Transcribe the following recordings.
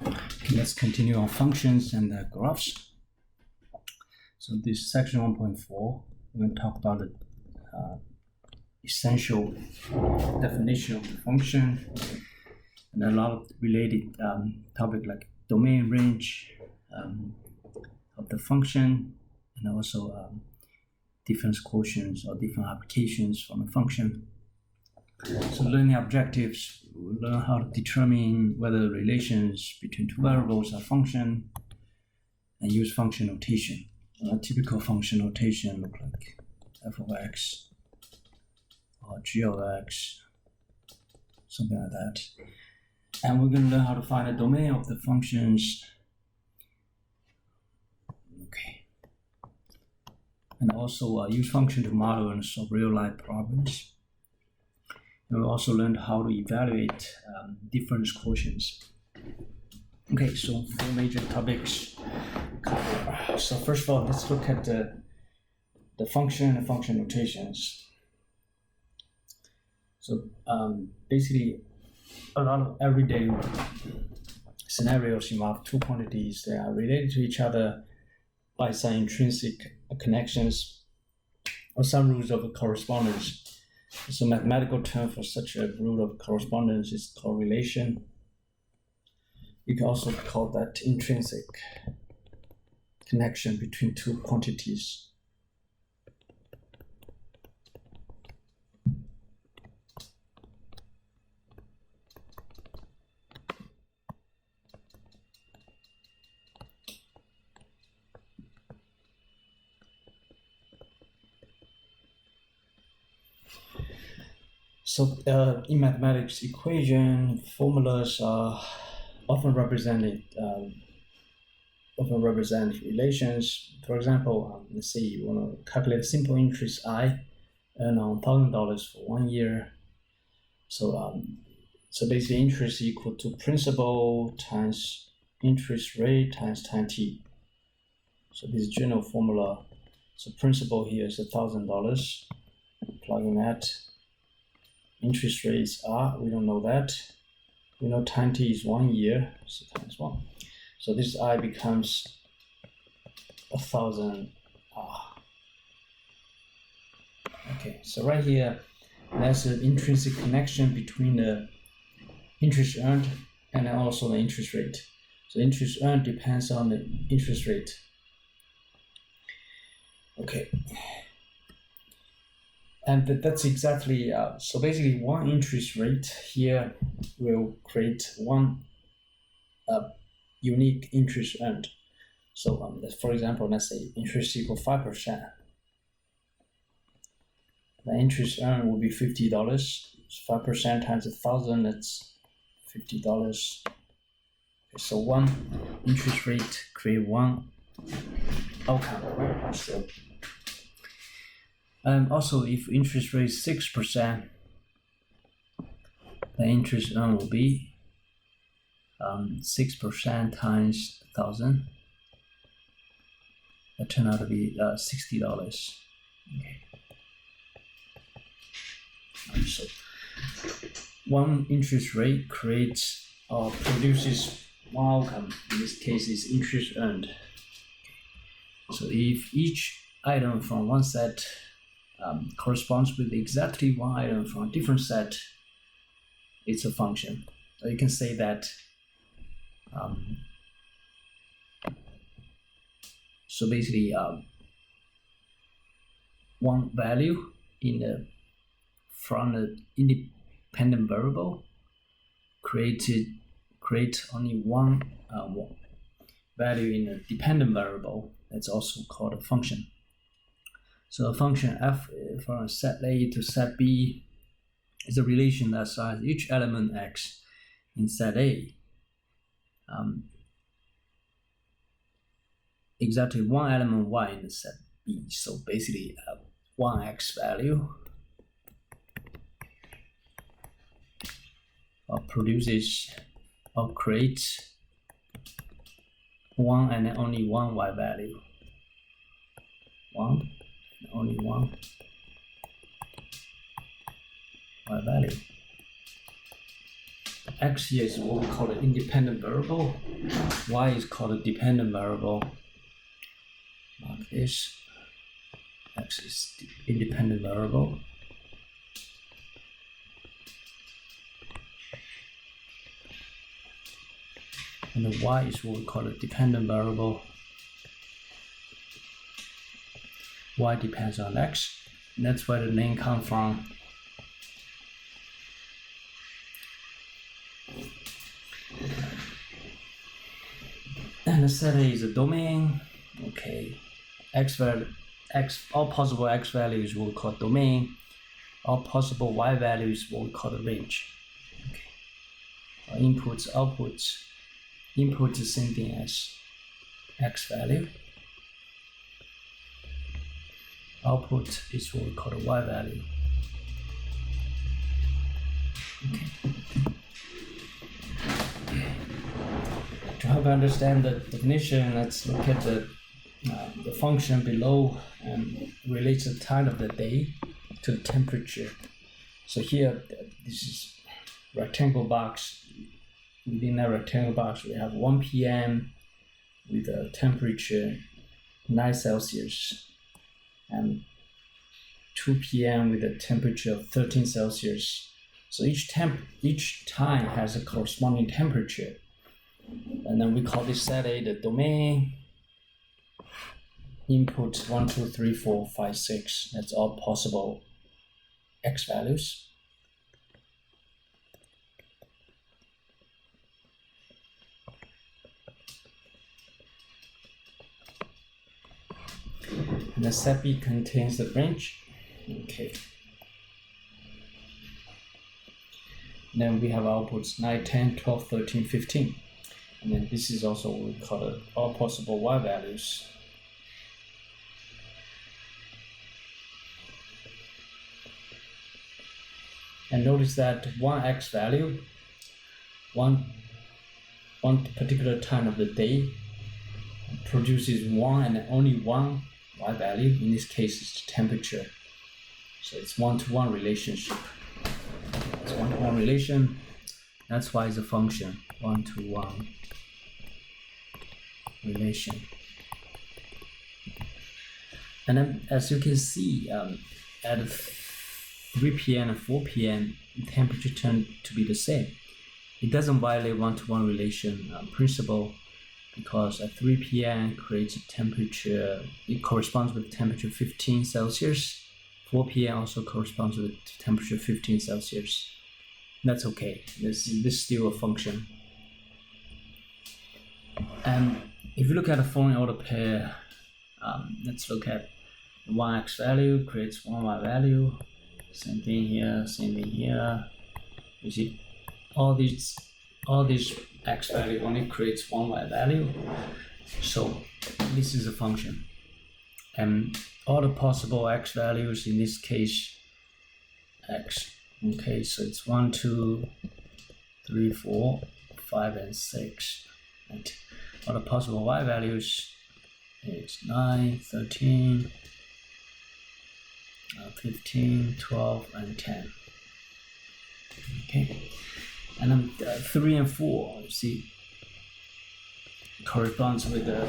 Okay, let's continue on functions and graphs. So this section 1.4, we're going to talk about the essential definition of the function and a lot of related topics like domain range of the function, and also different quotients or different applications from the function. So learning objectives, we'll learn how to determine whether the relations between two variables are function, and use function notation. A typical function notation look like f of x or g of x, something like that. And we're going to learn how to find the domain of the functions. Okay. And also use function to model and solve real-life problems. And we also learned how to evaluate difference quotients. Okay, so 4 major topics. So first of all, let's look at the function and function notations. So basically, a lot of everyday scenarios involve two quantities that are related to each other by some intrinsic connections or some rules of correspondence. So mathematical term for such a rule of correspondence is called relation. You can also call that intrinsic connection between two quantities. So in mathematics, equation formulas are often represent relations. For example, let's say you want to calculate a simple interest I, earn on $1,000 for 1 year. So basically, interest equal to principal times interest rate times time t. So this is general formula. So principal here is $1,000. Plug in that. Interest rates are, we don't know that. We know time t is 1 year, so times 1. So this I becomes 1,000 R. Okay, so right here, there's an intrinsic connection between the interest earned and also the interest rate. So interest earned depends on the interest rate. Okay. And that's exactly, so basically one interest rate here will create one unique interest earned. So for example, let's say interest equal 5%. The interest earned will be $50. 5% times 1,000, that's $50. Okay, so one interest rate create one outcome. So also, if interest rate is 6%, the interest earned will be 6% times 1,000. That turned out to be $60. Okay. So one interest rate creates or produces one outcome. In this case, is interest earned. Okay. So if each item from one set corresponds with exactly one item from a different set, it's a function. So you can say that so basically one value from the independent variable create only one value in a dependent variable. That's also called a function. So a function f from set A to set B is a relation that assigns each element x in set A exactly one element y in the set B. So basically one x value produces or creates one and only one y value. One. Only one value. X here is what we call an independent variable. y is called a dependent variable. Mark this. X is the independent variable. And the y is what we call a dependent variable. Y depends on x. And that's where the name comes from. And the set A is a domain. Okay, all possible x values we call domain. All possible y values what we call the range. Okay. Inputs, outputs. Input is the same thing as x value. Output is what we call the y value. Okay. To help understand the definition, let's look at the function below and relates the time of the day to the temperature. So here, this is rectangle box. Within that rectangle box, we have 1 p.m. with a temperature 9 Celsius and 2 p.m. with a temperature of 13 Celsius. So each time has a corresponding temperature. And then we call this set A the domain. Input 1, 2, 3, 4, 5, 6. That's all possible x values. And the set B contains the range. Okay. Then we have outputs 9, 10, 12, 13, 15. And then this is also what we call all possible y values. And notice that one x value, one particular time of the day produces one and only one y value. In this case, it's the temperature. So it's one-to-one relationship. It's one-to-one relation. That's why it's a function, one-to-one relation. And then, as you can see, at 3 p.m. and 4 p.m., the temperature turned to be the same. It doesn't violate one-to-one relation principle, because at 3 p.m. creates a temperature, it corresponds with temperature 15 Celsius. 4 p.m. also corresponds with temperature 15 Celsius. That's okay. This is still a function. And if you look at a phone order pair, let's look at one x value creates one y value. Same thing here, same thing here. You see, all these x value only creates one y value. So this is a function. And all the possible x values, in this case, x. Okay, so it's 1, 2, 3, 4, 5, and 6. Right. All the possible y values is 9, 13, 15, 12, and 10. Okay, and then 3 and 4, you see, corresponds with the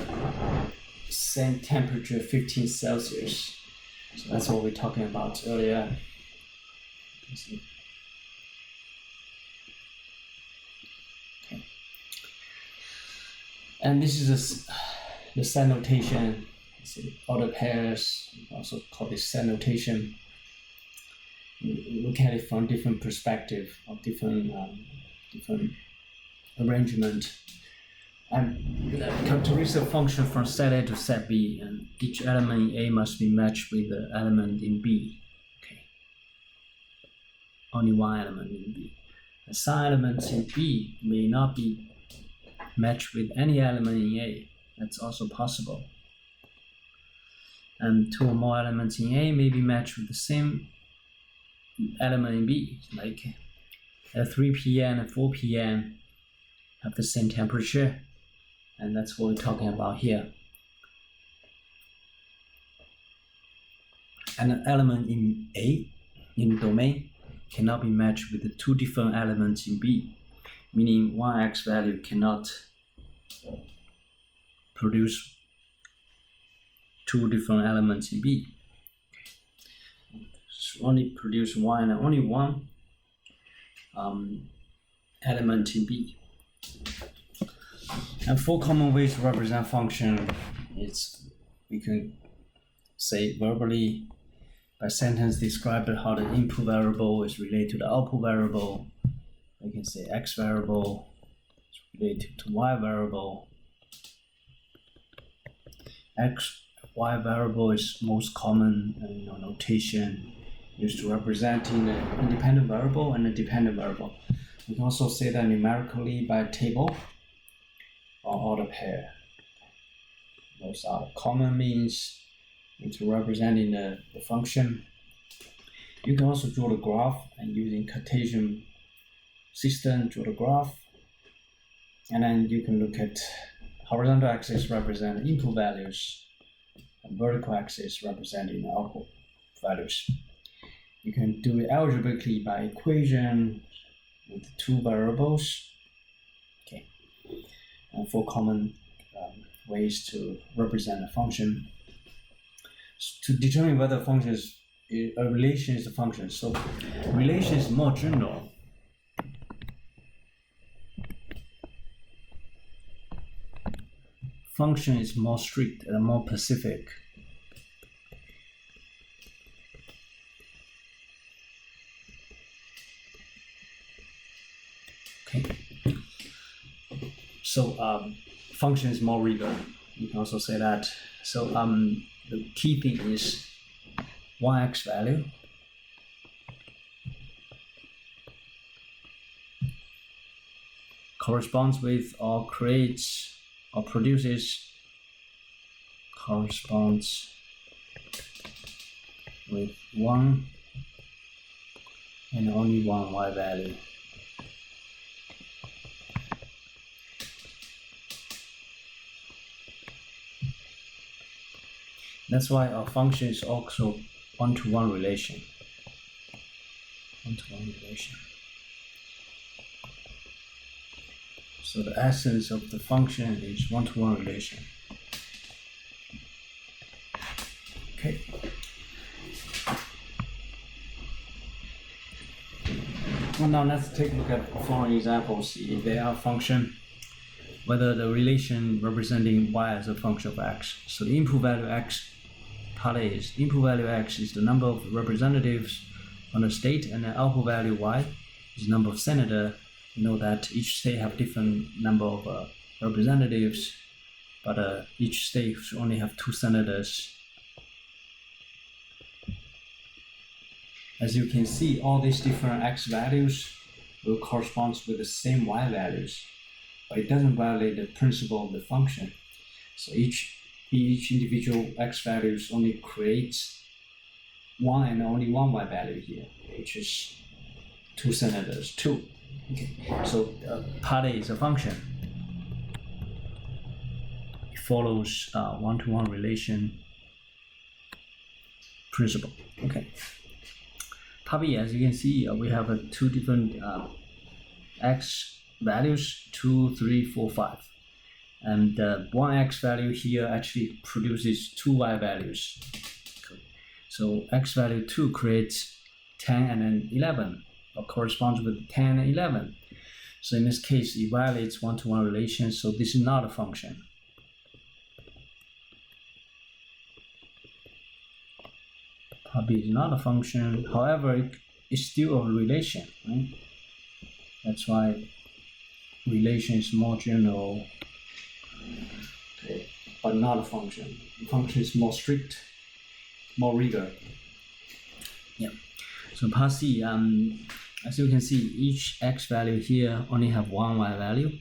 same temperature, 15 Celsius. So that's what we're talking about earlier. You see. Okay. And this is the set notation. See, order pairs, also call this set notation. You look at it from different perspective, of different arrangement. And characteristic function from set A to set B, and each element in A must be matched with the element in B. Okay. Only one element in B. And some elements in B may not be matched with any element in A. That's also possible. And 2 or more elements in A may be matched with the same element in B. Like at 3 p.m. and 4 p.m. have the same temperature. And that's what we're talking about here. And an element in A, in the domain, cannot be matched with the 2 different elements in B, meaning one x value cannot produce two different elements in B. So only produce one and only one element in B. And four common ways to represent function is we can say verbally by sentence describe how the input variable is related to the output variable. We can say x variable is related to y variable. Y variable is most common notation used to representing the independent variable and the dependent variable. We can also say that numerically by table or order pair. Those are common means to representing the function. You can also draw the graph and using Cartesian system draw the graph, and then you can look at horizontal axis represent input values and vertical axis representing output values. You can do it algebraically by equation with two variables. Okay, and four common ways to represent a function. To determine whether a function is a relation is a function. So relation is more general. Function is more strict and more specific. Okay. So function is more rigor. You can also say that. So the key thing is yx value corresponds with or creates or produces corresponds with one and only one y value. That's why our function is also one-to-one relation. One-to-one relation. So the essence of the function is one-to-one relation. Okay. Well, now let's take a look at the following examples. If they are function, whether the relation representing y as a function of x. So the input value x. Input value x is the number of representatives on the state, and the output value y is the number of senators. You know that each state have different number of representatives, but each state should only have 2 senators. As you can see, all these different x values will correspond with the same y values, but it doesn't violate the principle of the function. So each individual x values only creates one and only one y value here, which is 2 senators, 2. Okay, so part A is a function. It follows one-to-one relation principle. Okay. Part B, as you can see, we have two different x values, 2, 3, 4, 5. And one x value here actually produces 2 y values. So x value 2 creates 10 and then 11, or corresponds with 10 and 11. So in this case, it violates one-to-one relation, so this is not a function. Part B is not a function, however, it's still a relation, right? That's why relation is more general. Okay, but not a function. The function is more strict, more rigor. Yeah. So part C, as you can see, each x value here only have one y value.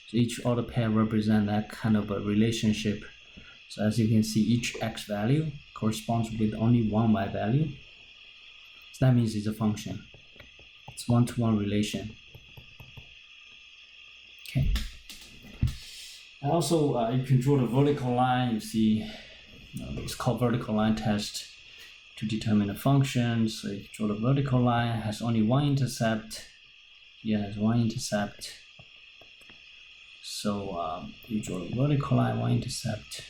So each order pair represent that kind of a relationship. So as you can see, each x value corresponds with only one y value. So that means it's a function. It's one-to-one relation. Okay. And also, you can draw the vertical line. You see, it's called vertical line test to determine a function. So you draw the vertical line, has only one intercept. Here has one intercept. So you draw a vertical line, y-intercept.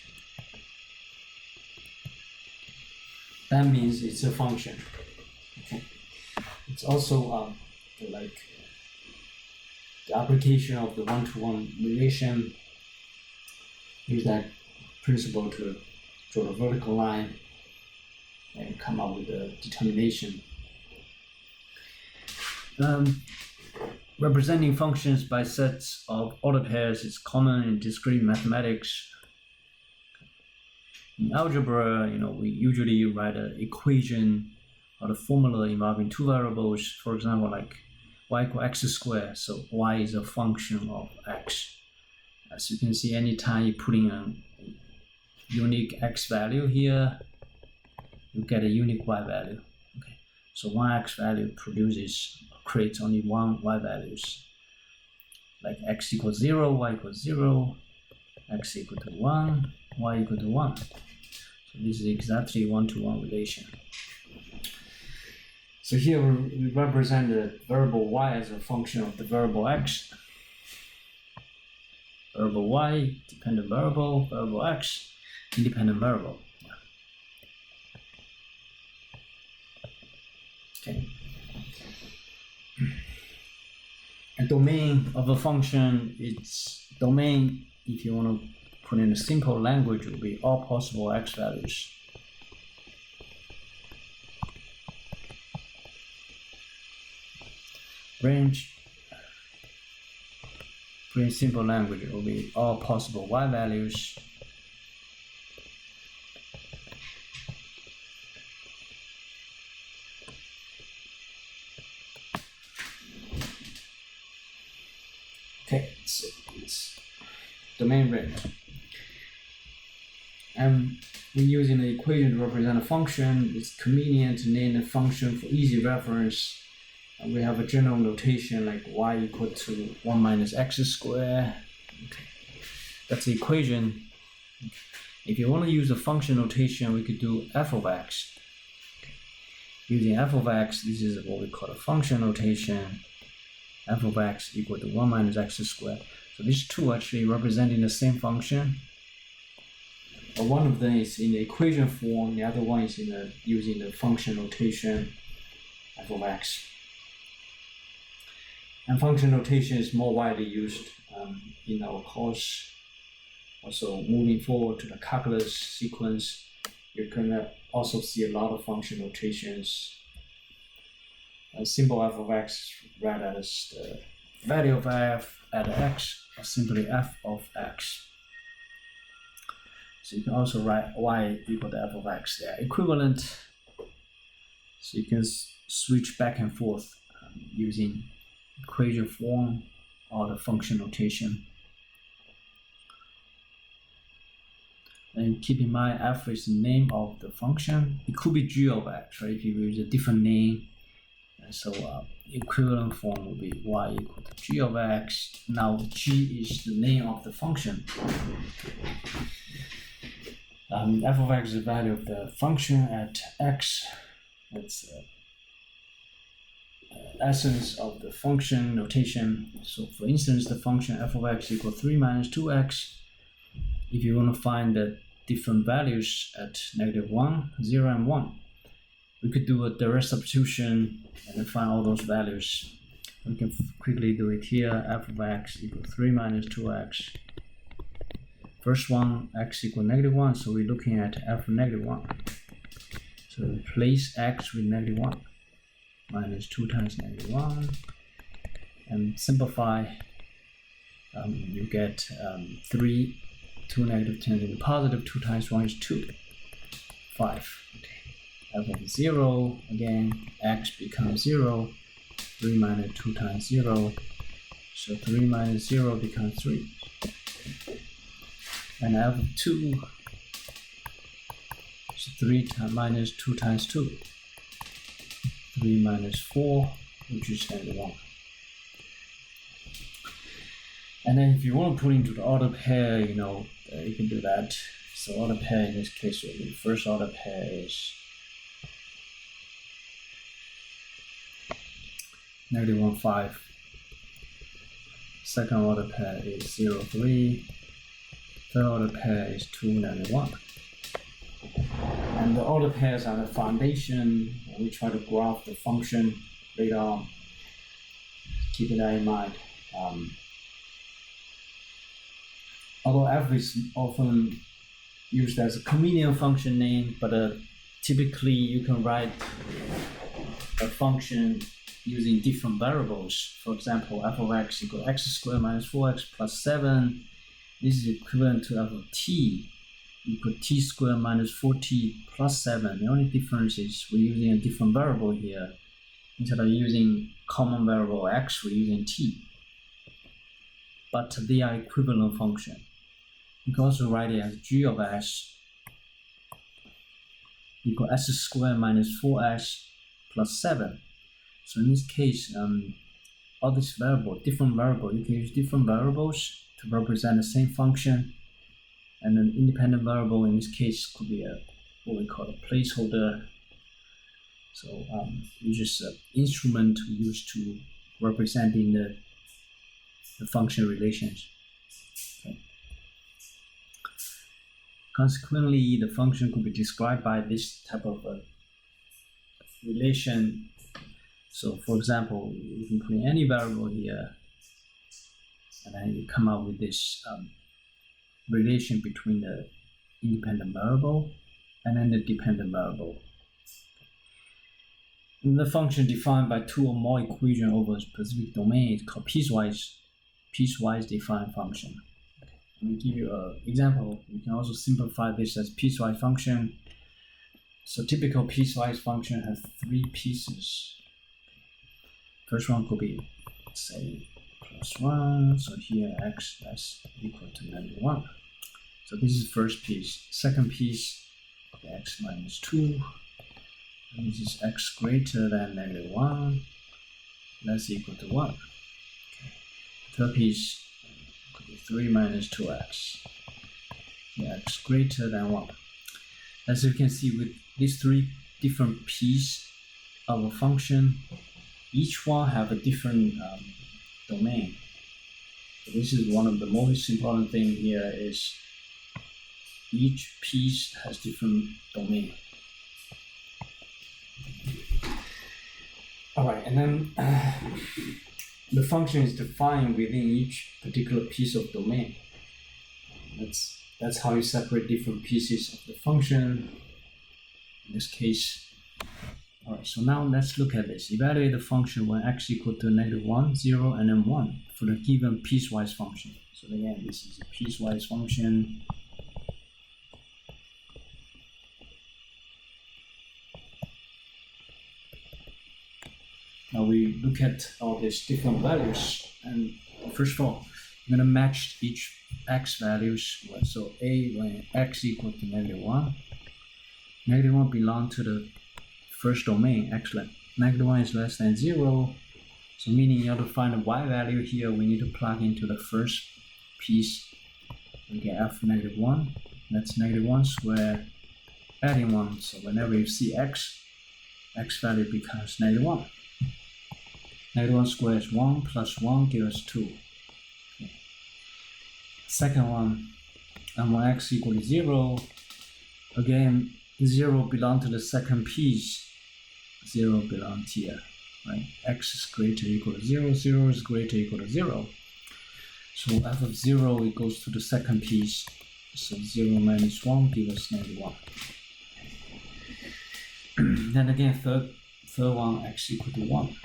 That means it's a function. Okay. It's also like the application of the one-to-one relation. Use that principle to draw a vertical line and come up with a determination. Representing functions by sets of ordered pairs is common in discrete mathematics. In algebra, we usually write an equation or a formula involving two variables. For example, like y equals x squared. So y is a function of x. As you can see, anytime you put in a unique x value here, you get a unique y value. Okay, so one x value creates only one y values. Like x equals 0, y equals 0, x equal to 1, y equal to 1. So this is exactly one-to-one relation. So here we represent the variable y as a function of the variable x. Variable y, dependent variable, variable x, independent variable. Okay. A domain of a function, its domain, if you want to put in a simple language, will be all possible x values. Range, put in simple language, it will be all possible y values. Okay, so it's domain range. And when using the equation to represent a function, it's convenient to name the function for easy reference. And we have a general notation like y equal to 1 minus x squared. Okay, that's the equation. If you want to use a function notation, we could do f of x. Okay. Using f of x, this is what we call a function notation. F of x equal to 1 minus x squared. So these two actually representing the same function. But one of them is in the equation form, the other one is using the function notation f of x. And function notation is more widely used in our course. Also, moving forward to the calculus sequence, you're going to also see a lot of function notations. A symbol f of x read as the value of f at x, or simply f of x. So you can also write y equal to f of x. They are equivalent. So you can switch back and forth using equation form or the function notation. And keep in mind, f is the name of the function. It could be g of x, right? If you use a different name. So equivalent form will be y equal to g of x. Now g is the name of the function. F of x is the value of the function at x. That's essence of the function notation. So for instance, the function f of x equals 3 minus 2x. If you want to find the different values at -1, 0, and 1, we could do a direct substitution and then find all those values. We can quickly do it here. F of x equals 3 minus 2x. First one, x equals -1, so we're looking at f of -1. So replace x with -1. Minus 2 times -1. And simplify. You get 3, 2 negative 10 to the positive. 2 times 1 is 2. 5. Okay. F of 0, again, x becomes 0, 3 minus 2 times 0, so 3 minus 0 becomes 3. And f of 2, so 3 minus 2 times 2, 3 minus 4, which is -1. And then if you want to put into the order pair, you can do that. So order pair in this case will be first order pair is -1, 5, second order pair is 0, 3, third order pair is 2, negative 1. And the order pairs are the foundation. We try to graph the function later on. Keep that in mind. Although f is often used as a convenient function name, but typically you can write a function using different variables. For example, f of x equals x squared minus 4x plus 7. This is equivalent to f of t equal t squared minus 4t plus 7. The only difference is we're using a different variable here. Instead of using common variable x, we're using t. But they are equivalent function. You can also write it as g of s equal s squared minus 4s plus 7. So in this case, all these variables, different variables, you can use different variables to represent the same function. And an independent variable in this case could be what we call a placeholder. So it's just an instrument we use to representing the function relations. Okay. Consequently, the function could be described by this type of relation. So for example, you can put in any variable here, and then you come up with this relation between the independent variable and then the dependent variable. And the function defined by two or more equations over a specific domain is called piecewise defined function. Okay. Let me give you an example. You can also simplify this as piecewise function. So typical piecewise function has 3 pieces. First one could be, say, plus 1. So here x is equal to negative 1. So this is first piece. Second piece, x minus 2. And this is x greater than negative 1. That's equal to 1. Okay. Third piece could be 3 minus 2x. X greater than 1. As you can see, with these 3 different pieces of a function, each one have a different domain. So this is one of the most important thing here is each piece has different domain. Alright, and then the function is defined within each particular piece of domain. That's how you separate different pieces of the function. In this case, alright, so now let's look at this. Evaluate the function when x equal to negative 1, 0, and then 1 for the given piecewise function. So again, this is a piecewise function. Now we look at all these different values, and first of all, I'm going to match each x values. So a when x equal to negative 1. Negative 1 belongs to the first domain. Excellent. Negative 1 is less than 0. So meaning in order to find the y value here, we need to plug into the first piece. We get f negative 1. That's negative 1 squared adding 1. So whenever you see x value becomes negative 1. Negative 1 squared is 1 plus 1 gives us 2. Okay. Second one, and when x equal to 0, again, 0 belongs to the second piece. 0 belongs here, right? X is greater equal to 0, 0 is greater equal to 0. So f of 0 equals to the second piece. So 0 minus 1 gives us negative 1. Then again, third one, x equal to 1.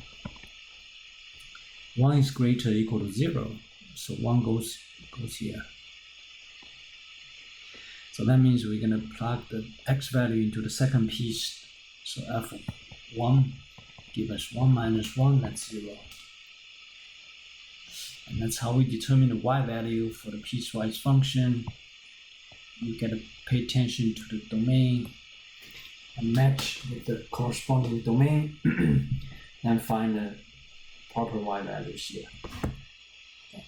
1 is greater equal to 0, so 1 goes here. So that means we're going to plug the x value into the second piece. So f of 1 give us 1 minus 1, that's 0. And that's how we determine the y value for the piecewise function. You got to pay attention to the domain and match with the corresponding domain and find the proper y values here. Okay.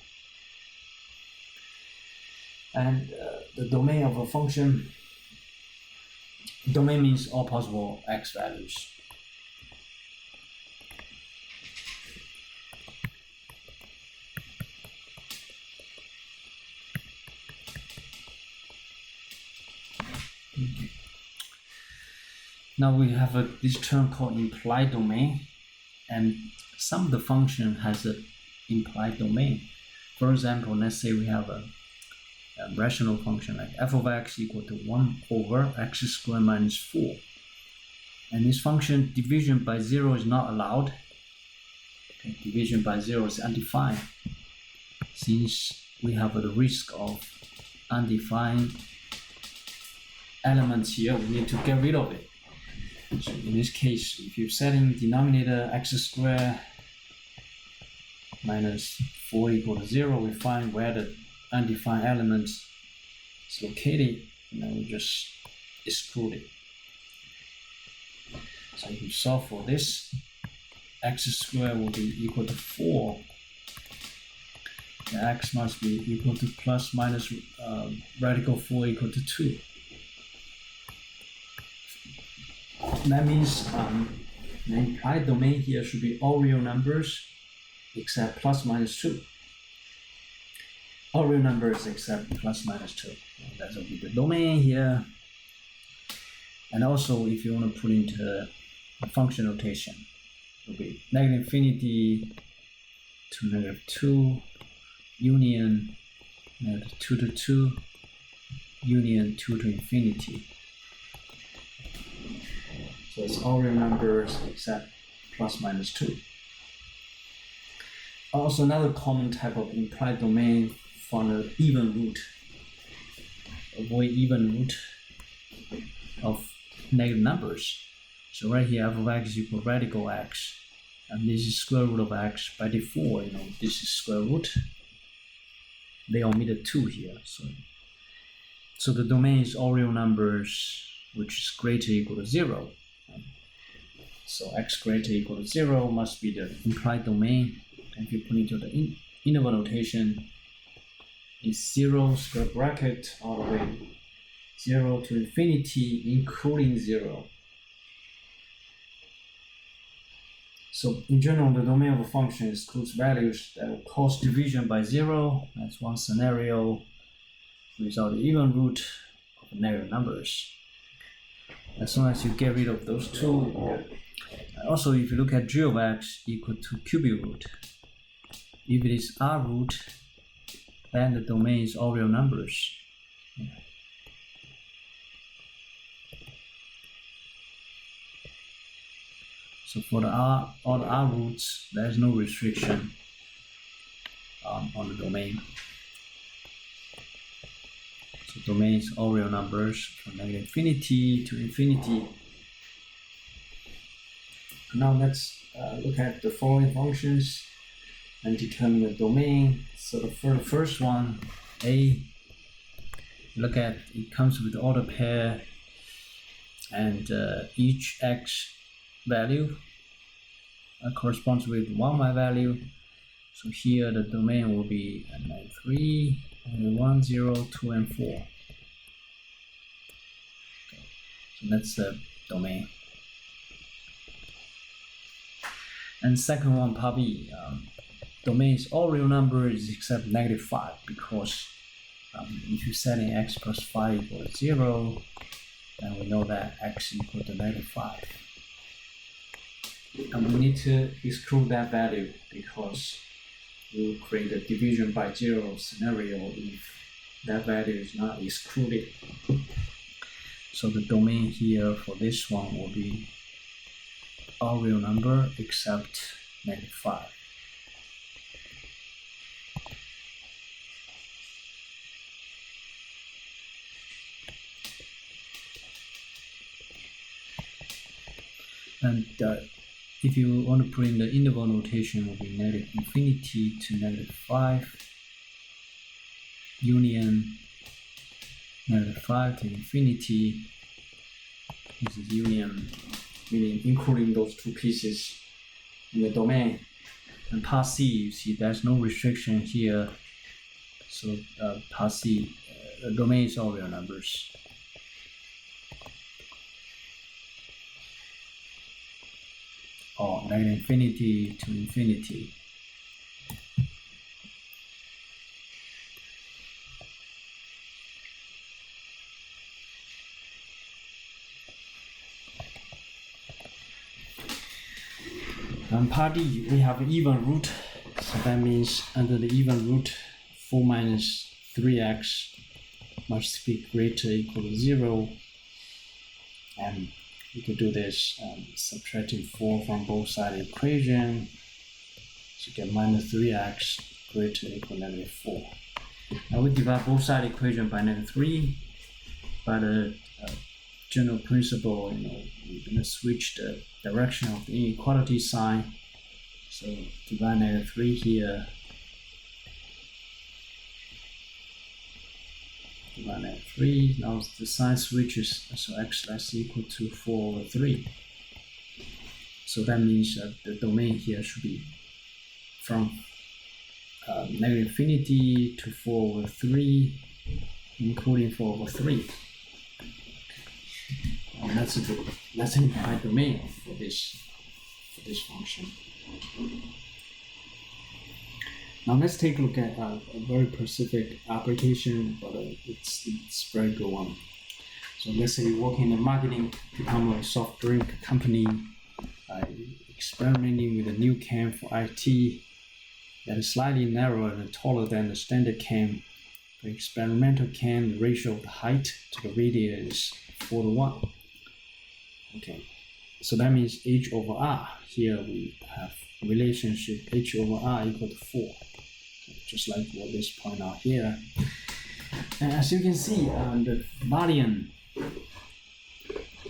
And the domain of a function, domain means all possible x values. Okay. Now we have this term called implied domain, and some of the function has an implied domain. For example, let's say we have a rational function like f of x equal to 1 over x squared minus 4. And this function division by 0 is not allowed. Okay, division by 0 is undefined. Since we have the risk of undefined elements here, we need to get rid of it. So in this case, if you're setting denominator x squared minus 4 equal to 0, we find where the undefined element is located, and then we just exclude it. So if you solve for this, x squared will be equal to 4. The x must be equal to plus minus radical 4 equal to 2. That means the implied domain here should be all real numbers except plus minus 2. All real numbers except plus minus 2. That will be the domain here. And also, if you want to put into a function notation, it will be negative infinity to negative 2, union negative 2 to 2, union 2 to infinity. So it's all real numbers except plus minus 2. Also, another common type of implied domain for the even root. Avoid even root of negative numbers. So right here, f of x equals radical x, and this is square root of x. By default, this is square root. They omitted 2 here, so the domain is all real numbers which is greater or equal to 0. So x greater or equal to 0 must be the implied domain. And if you put into the interval notation, it's 0 square bracket all the way 0 to infinity, including 0. So in general, the domain of a function excludes values that will cause division by 0. That's one scenario without the even root of negative numbers. As long as you get rid of those two. Also, if you look at g of x equal to cubic root, if it is r root, then the domain is all real numbers. So for all the r roots, there is no restriction on the domain. So domain is all real numbers from negative infinity to infinity. Now let's look at the following functions and determine the domain. So for the first one, a, look at it comes with the order pair, and each x value corresponds with 1 y value. So here the domain will be 3, 1, 0, 2, and 4. Okay. So that's the domain. And second one, probably domain is all real numbers except negative 5, because if you set in x plus 5 equals 0, then we know that x equal to negative 5. And we need to exclude that value because we will create a division by 0 scenario if that value is not excluded. So the domain here for this one will be all real number except negative 5. And if you want to put in the interval notation, it will be negative infinity to negative 5, union negative 5 to infinity. This is union, meaning including those two pieces in the domain. And part C, you see there's no restriction here. So part C, the domain is all real numbers. Or negative infinity to infinity. Part D, we have even root, so that means under the even root, 4 minus 3x must be greater or equal to 0. And we could do this subtracting 4 from both sides of the equation. So get minus 3x greater or equal to -4. Now we divide both sides of the equation by -3. By the general principle, we're going to switch the direction of the inequality sign. So divide -3 here. Divide -3. Now the sign switches, so x less equal to 4/3. So that means the domain here should be from -infinity to 4/3, including 4/3. And that's an implied domain for this function. Now let's take a look at a very specific application, but it's very good one. So let's say you work in the marketing department of a soft drink company, experimenting with a new can for IT that is slightly narrower and taller than the standard can. The experimental can, the ratio of the height to the radius is 4:1. Okay, so that means h over r. Here we have relationship h over r equal to 4, just like what this point out here. And as you can see, the volume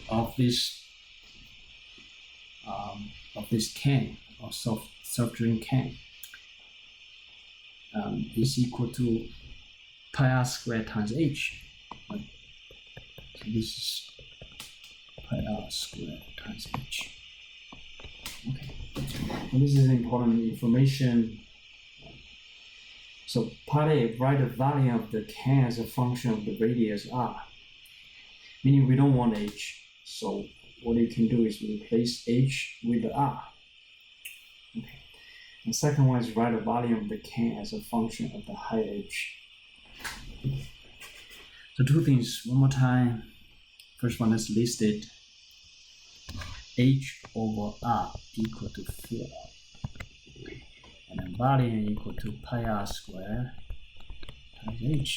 of this can, or soft drink can, is equal to pi r squared times h. Right? So this is pi r squared times h. Okay, and this is important information. So part A, write the volume of the can as a function of the radius r, meaning we don't want h. So what you can do is replace h with the r. Okay. The second one is write the volume of the can as a function of the height h. So two things, one more time. First one is listed. H over r equal to 4. And then volume equal to pi r squared times h.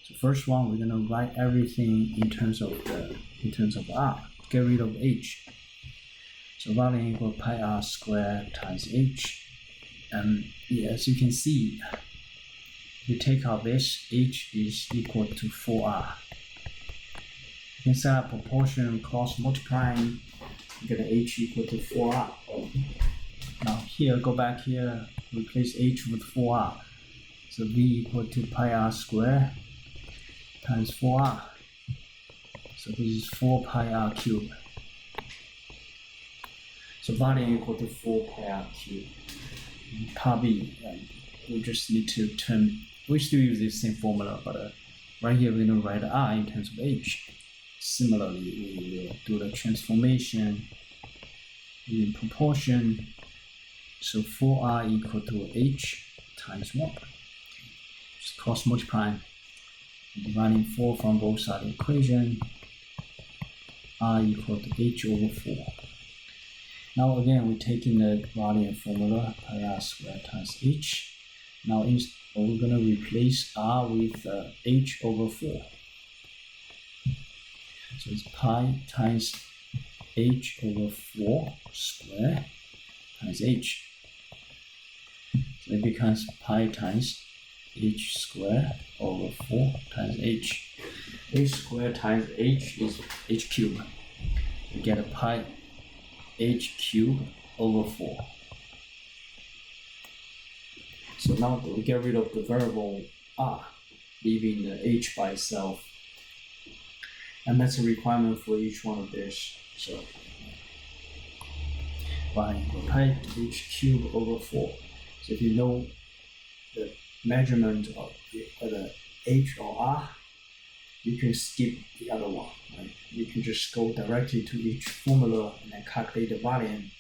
So first one, we're gonna write everything in terms of r. Get rid of h. So volume equal to pi r squared times h. And as you can see, we take out this, h is equal to 4r. You can set up proportion cross multiplying, get an h equal to 4r. Now here, go back here, replace h with 4r. So v equal to pi r squared times 4r. So this is 4 pi r cubed. So volume equal to 4 pi r cubed. Part B, we just need to turn, we still use the same formula, but right here we're going to write r in terms of h. Similarly, we will do the transformation in proportion. So 4r equal to h times 1. Just cross multiplying, dividing 4 from both sides of the equation. R equal to h over 4. Now again, we're taking the volume formula, pi r squared times h. Now we're going to replace r with h over 4. So it's pi times h over 4 squared times h. So it becomes pi times h squared over 4 times h. H squared times h is h cubed. We get a pi h cubed over 4. So now we get rid of the variable r, leaving the h by itself. And that's a requirement for each one of this. So by pi h cubed over 4. So if you know the measurement of the h or r, you can skip the other one. Right? You can just go directly to each formula and then calculate the volume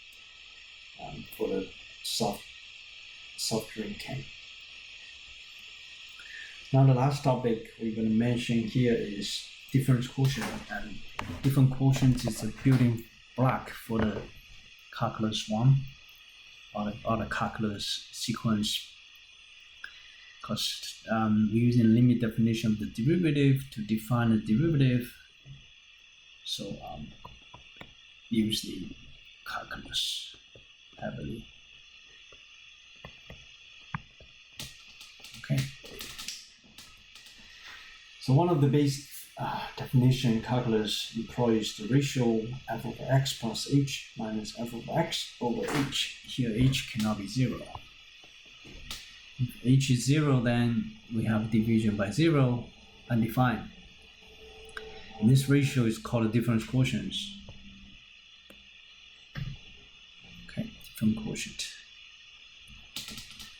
for the soft drink can. Now the last topic we're going to mention here is difference quotient. And difference quotient is a building block for the calculus one. all the calculus sequence, because we're using limit definition of the derivative to define the derivative. So use the calculus heavily. Okay. So one of the basic definition calculus employs the ratio f of x plus h minus f of x over h. Here h cannot be 0. If h is 0, then we have division by 0, undefined. And this ratio is called the difference quotient. Okay, difference quotient.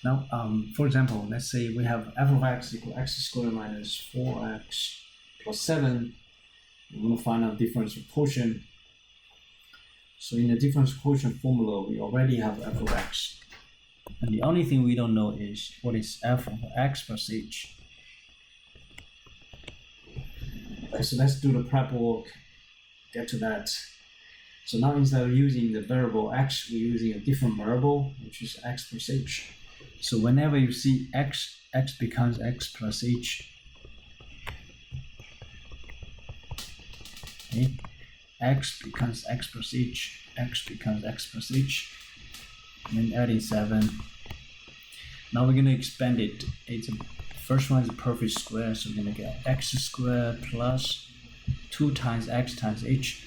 Now, for example, let's say we have f of x equal x squared minus 4x plus 7. We want to find out difference quotient. So in the difference quotient formula, we already have f of x. And the only thing we don't know is what is f of x plus h. Okay, so let's do the prep work, get to that. So now instead of using the variable x, we're using a different variable, which is x plus h. So whenever you see x, x becomes x plus h. Okay. X becomes x plus h, x becomes x plus h, and then adding 7. Now we're going to expand it. First one is a perfect square, so we're going to get x squared plus 2 times x times h.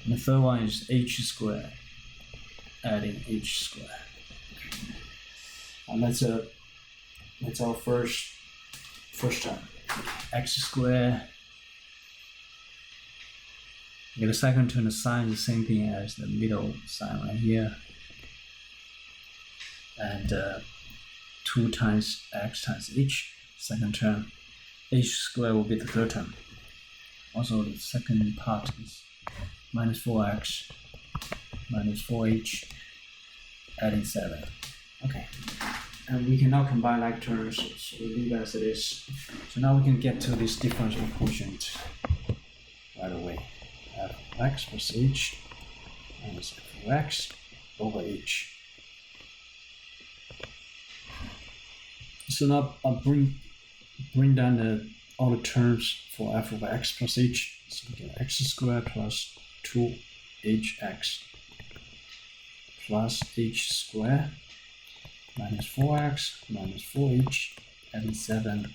And the third one is h squared, adding h squared. And that's our first term. X squared. Get the second term, the sign is the same thing as the middle sign right here. And 2 times x times h, second term. H squared will be the third term. Also, the second part is minus 4x minus 4h, adding 7. Okay. And we can now combine like terms, so we leave as it is. So now we can get to this differential quotient right away. F of x plus h minus f of x over h. So now I'll bring down all the terms for f of x plus h. So we get x squared plus 2hx plus h squared minus 4x minus 4h, adding 7.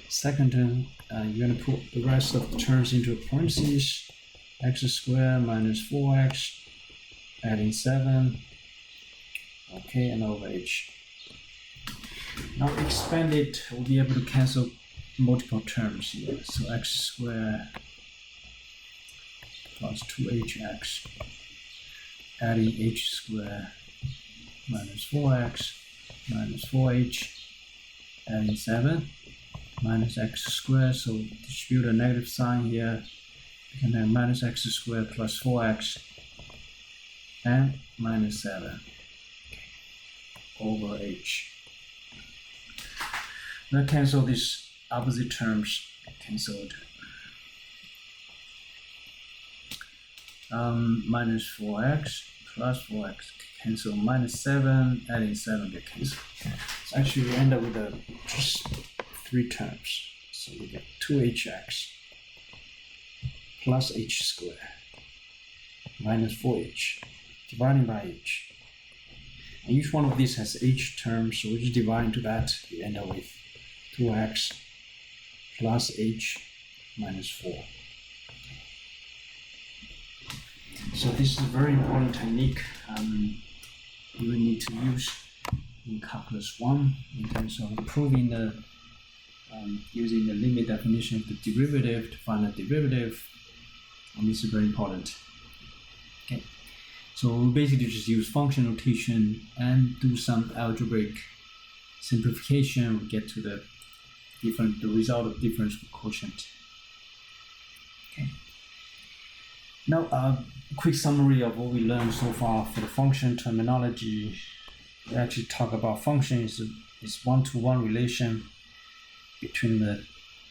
Second term, you're going to put the rest of the terms into parentheses. X squared minus 4x, adding 7. Okay, and over h. Now expand it, we'll be able to cancel multiple terms here. So x squared plus 2hx, adding h squared minus 4x minus 4h, adding 7, minus x squared, so distribute a negative sign here, you can have minus x squared plus 4x, and minus 7, over h. Now cancel these opposite terms, cancelled. Minus 4x plus 4x, cancel, minus 7, adding 7 get cancelled. So actually we end up with just 3 terms. So we get 2hx plus h squared minus 4h dividing by h. And each one of these has h terms, so we just divide into that, we end up with 2x plus h minus 4. So this is a very important technique you will need to use in calculus 1 in terms of proving the using the limit definition of the derivative to find the derivative, and this is very important. Okay, so we basically just use function notation and do some algebraic simplification. We get to the result of difference quotient. Okay. Now, a quick summary of what we learned so far for the function terminology. We actually talk about function is one-to-one relation between the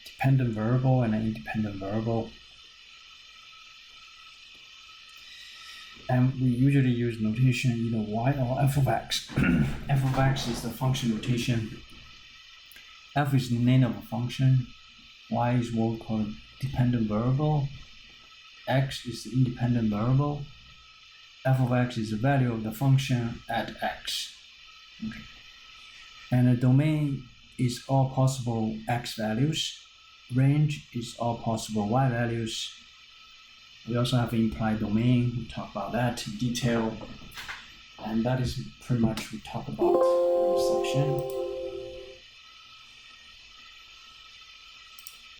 dependent variable and an independent variable. And we usually use notation either y or f of x. F of x is the function notation. F is the name of a function. Y is what we call a dependent variable. X is the independent variable. F of x is the value of the function at x. Okay. And the domain is all possible x values. Range is all possible y values. We also have implied domain. We talk about that in detail. And that is pretty much we talk about in this section.